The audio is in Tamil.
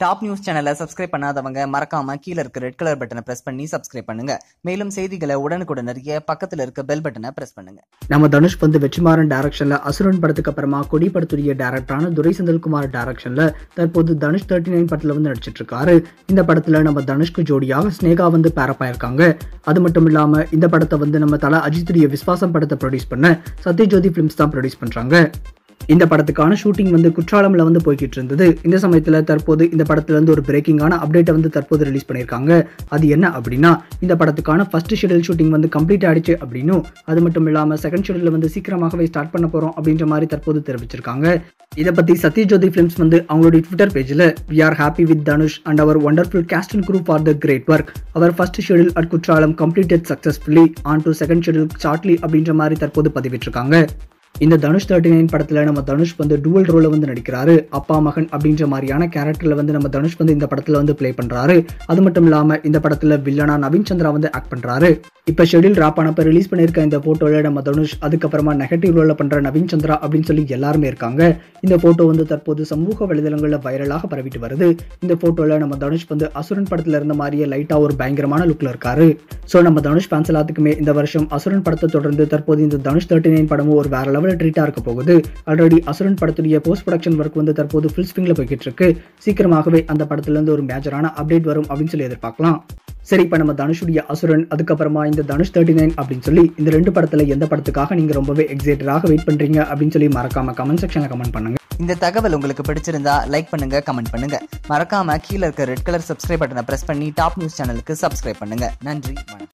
டாப் நியூஸ் சேனலை சப்ஸ்கிரைப் பண்ணாதவங்க மறக்காம கீழ இருக்க ரெட் கலர் பட்டனை பிரஸ் பண்ணி சப்ஸ்கிரைப் பண்ணுங்க. மேலும் செய்திகளை உடனுக்குடன் அறிய பக்கத்துல இருக்க பெல் பட்டனை பிரஸ் பண்ணுங்க. நம்ம தனுஷ் வெற்றிமாறன் டைரக்ஷன்ல அசுரன் படத்துக்கு அப்புறமா கொடி படத்துடைய டைரக்டரான துரை செந்தில்குமார் டைரக்ஷன்ல தற்போது தனுஷ் 39 படத்துல நடிச்சிட்டு இருக்காரு. இந்த படத்துல நம்ம தனுஷ்க்கு ஜோடியாக ஸ்னேகா பேரப்பாயிருக்காங்க. அது மட்டும் இல்லாம இந்த படத்தை நம்ம தல அஜித்துடைய விஸ்வாசம் படத்தை ப்ரொடியூஸ் பண்ண சத்யஜோதி பிலிம்ஸ் தான் ப்ரொடியூஸ் பண்றாங்க. இந்த படத்துக்கான ஷூட்டிங் குற்றாலம்ல போய்கிட்டு இருந்தது. இந்த சமயத்துல தற்போது இந்த படத்துல இருந்து ஒரு பிரேக்கிங்கான அப்டேட்டை தற்போது ரிலீஸ் பண்ணிருக்காங்க. அது என்ன அப்படின்னா, இந்த படத்துக்கான ஃபர்ஸ்ட் ஷெட்யூல் ஷூட்டிங் கம்ப்ளீட் ஆயிடுச்சு அப்படின்னும், அது மட்டும் இல்லாம செகண்ட் ஷெட்யூல் சீக்கிரமாகவே ஸ்டார்ட் பண்ண போறோம் அப்படின்ற மாதிரி தற்போது தெரிவிச்சிருக்காங்க. இதை பத்தி சத்யஜோதி பிலிம்ஸ் அவங்களுடைய ட்விட்டர் பேஜ்ல we are happy with Dhanush and our wonderful cast and crew for the great work. Our first schedule at Kutralam completed successfully on to second schedule shortly அப்படின்ற மாதிரி தற்போது பதிவிட்டிருக்காங்க. இந்த தனுஷ் 39 படத்துல நம்ம தனுஷ் டூவல் ரோல நடிக்கிறாரு. அப்பா மகன் அப்படின்ற மாதிரியான கேரக்டர்ல நம்ம தனுஷ் இந்த படத்துல ப்ளே பண்றாரு. அது மட்டும் இல்லாம இந்த படத்துல வில்லனா நவீன் சந்திரா ஆக்ட் பண்றாரு. இப்ப ஷெட்யூல் ராப் ஆனப்ப ரிலீஸ் பண்ணிருக்க இந்த போட்டோல நம்ம தனுஷ், அதுக்கப்புறமா நெகட்டிவ் ரோல பண்ற நவீன் சந்திரா அப்படின்னு சொல்லி எல்லாருமே இருக்காங்க. இந்த போட்டோ தற்போது சமூக வலைதளங்கள்ல வைரலாக பரவிட்டு வருது. இந்த போட்டோல நம்ம தனுஷ் அசுரன் படத்துல இருந்த மாதிரியே லைட்டா ஒரு பயங்கரமான லுக்ல இருக்காரு. சோ நம்ம தனுஷ் ஃபேன்ஸ் எல்லாத்துக்குமே இந்த வருஷம் அசுரன் படத்தை தொடர்ந்து தற்போது இந்த தனுஷ் 39 படமும் ஒரு வேற லெவல் ட்ரீட்டா இருக்க போகுது. ஆல்ரெடி அசுரன் படத்துடைய போஸ்ட் ப்ரொடக்ஷன் ஒர்க் தற்போது ஃபுல் ஸ்விங்ல போய்கிட்டு இருக்கு. சீக்கிரமாகவே அந்த படத்துல இருந்து ஒரு மேஜரான அப்டேட் வரும் அப்படின்னு சொல்லி எதிர்பார்க்கலாம். சரி, இப்ப நம்ம தனுஷுடைய அசுரன், அதுக்கப்புறமா இந்த தனுஷ் 39 அப்படின்னு சொல்லி இந்த ரெண்டு படத்துல எந்த படத்துக்காக நீங்க ரொம்பவே எக்ஸைட்டடாக வெயிட் பண்றீங்க அப்படின்னு சொல்லி மறக்காம கமெண்ட் செக்ஷன்ல கமெண்ட் பண்ணுங்க. இந்த தகவல் உங்களுக்கு பிடிச்சிருந்தா லைக் பண்ணுங்க, கமெண்ட் பண்ணுங்க. மறக்காம கீழ இருக்க ரெட் கலர் சப்ஸ்கிரைப் பட்டனை பிரஸ் பண்ணி டாப் நியூஸ் சேனலுக்கு சப்ஸ்கிரைப் பண்ணுங்க. நன்றி, வணக்கம்.